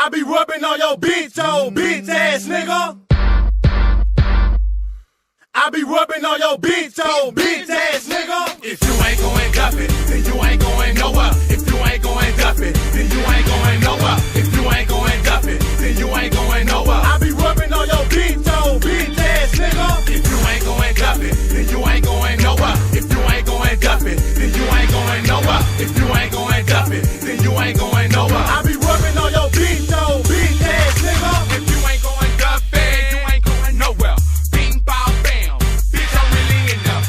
I be rubbing on your bitch, old bitch ass nigga. I be rubbing on your bitch, old bitch ass nigga. If you ain't going duff it, then you ain't going nowhere. If you ain't going duff it, then you ain't going nowhere. If you ain't going duff it, then you ain't going nowhere. I be rubbing on your bitch, old bitch ass nigga. If you ain't going duff it, then you ain't going nowhere. If you ain't going duff it, then you ain't going nowhere. If you ain't going duff it, then you ain't going nowhere. I be rubbing on your bitch, old bitch ass nigga. If you ain't going duff it, you ain't going nowhere. Bing, bow, bam. Bitch, I'm really in there.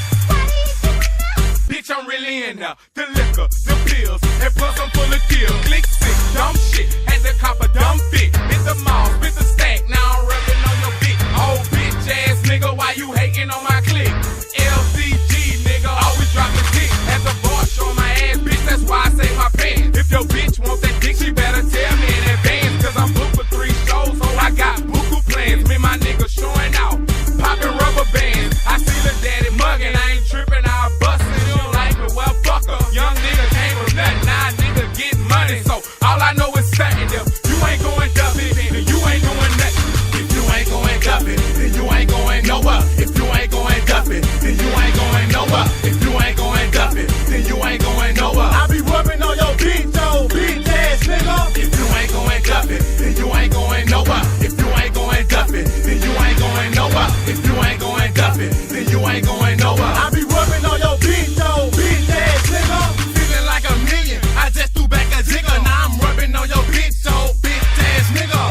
Bitch, I'm really in there. The liquor, the pills, and plus I'm full of kills. Click sick, dumb shit. Had to cop a dumb fit. Hit the mall, spit the stack. Now I'm rubbing on your bitch. Old bitch ass nigga, why you hating on my clique? LCG nigga, always dropping dick. As a boss on my ass, bitch, that's why I say my pants. If your bitch wants that dick, she better tell me in advance. Cause I'm booked for 3 shows, so I got buku plans. Me and my nigga showing out, popping rubber bands. I see the daddy mugging, I ain't tripping, I'll bust it. You don't like me, well fuck her. Young nigga came from nothing, now nigga getting money. So all I know is something. If you ain't going duff it, then you ain't doing nothing. If you ain't going duff it, then you ain't going nowhere. If you ain't going duff it, then you ain't going nowhere. If you ain't going duff it, then you ain't going nowhere. I be rubbing on your bitch, old bitch ass nigga. If you ain't going duff it, then you ain't going nowhere. If you ain't going duff it, then you ain't going nowhere. If you ain't going duff it, then you ain't going nowhere. I be rubbing on your bitch, old bitch ass nigga. Feeling like a million, I just threw back a jigger. Now I'm rubbing on your bitch, old bitch ass nigga.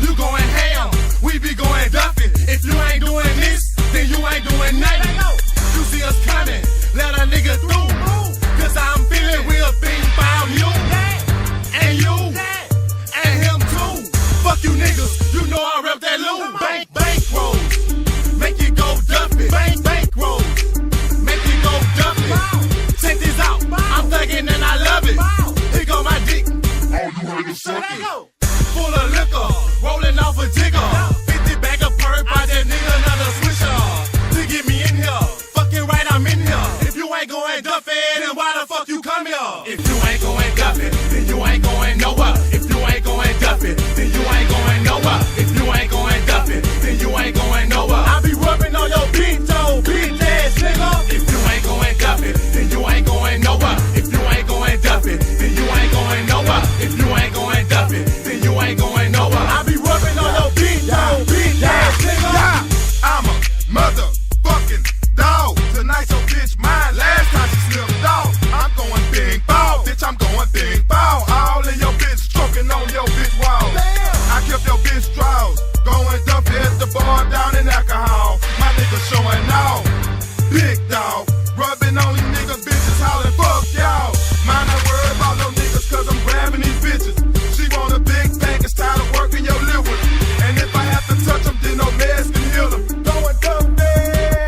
You going ham, we be going duffy. If you ain't doing this, then you ain't doing nothing. You see us coming, let a nigga through. Cause I'm feeling real thing about you. And you, and him too. Fuck you niggas, you know I rep that loot. Bank rolls, make you go duffy. Bank rolls, make you go duffy. Check this out, I'm thugging and I love it. Here go my dick, all you heard is sucking. Full of liquor, rolling off a jigger. 50 bag of perp, I just need another swisher. To get me in here, fucking right, I'm in here. If you ain't going duffy, then why the fuck you come here? If you ain't going duff it, then you ain't going nowhere. If you ain't going duff it, then you ain't going nowhere. If you ain't going duff it, then you ain't going nowhere. I be rubbing on your bitch, old bitch ass nigga. If you ain't going duff it, then you ain't going nowhere. If you ain't going duff it, then you ain't going nowhere. If you ain't going duff it, then you ain't going nowhere. I be rubbing on your bitch, old bitch ass nigga. I'm a motherfucking dog. Tonight your bitch mine. Last time she slipped off. I'm going bing bow, bitch. I'm going bing bow. All in your bitch, stroking on your bitch wall. I kept your bitch draws. Going dumpy at the bar down in alcohol. My nigga showing off. Big dog. Rubbing on these niggas, bitches hollering, fuck y'all. Mind not worry about no niggas, cause I'm grabbing these bitches. She want a big tank, it's time to work in your liver. And if I have to touch them, then no meds can heal them. Going dumpy.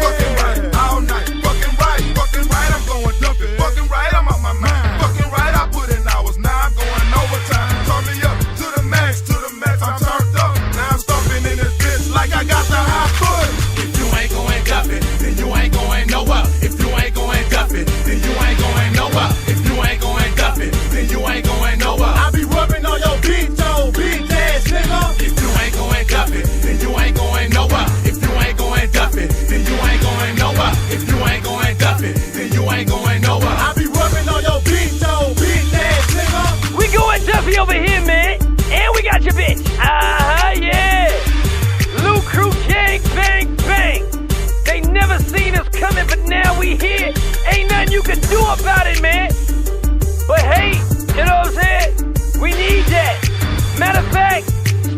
Fucking right, all night. Fucking right, I'm going dumpy. Fucking right, I'm on my mind. Fucking right, I put in hours, now I'm going overtime. Turn me up to the max, I'm turned up. Now I'm stomping in this bitch like I got the high foot. If you ain't going duff it, then you ain't going nowhere. If you ain't going duff it, then you ain't going nowhere. If you ain't going duff it, then you ain't going nowhere. I be rubbing on your bitch, old bitch ass nigga. If you ain't going duff it, then you ain't going nowhere. If you ain't going duff it, then you ain't going nowhere. If you ain't going duff it, then you ain't going nowhere. I be rubbing on your bitch, old bitch ass nigga. We going Duffy over here, man. And we got your bitch. Yeah. Lou Crew gang, bang, bang. They never seen us coming, but now we here. Ain't nothing you can do about it, man. But hey, you know what I'm saying? We need that. Matter of fact,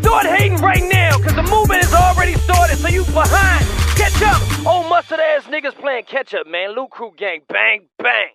start hating right now, cause the movement is already started, so you behind. Catch up. Old mustard ass niggas playing catch up, man. Lou Crew gang, bang, bang.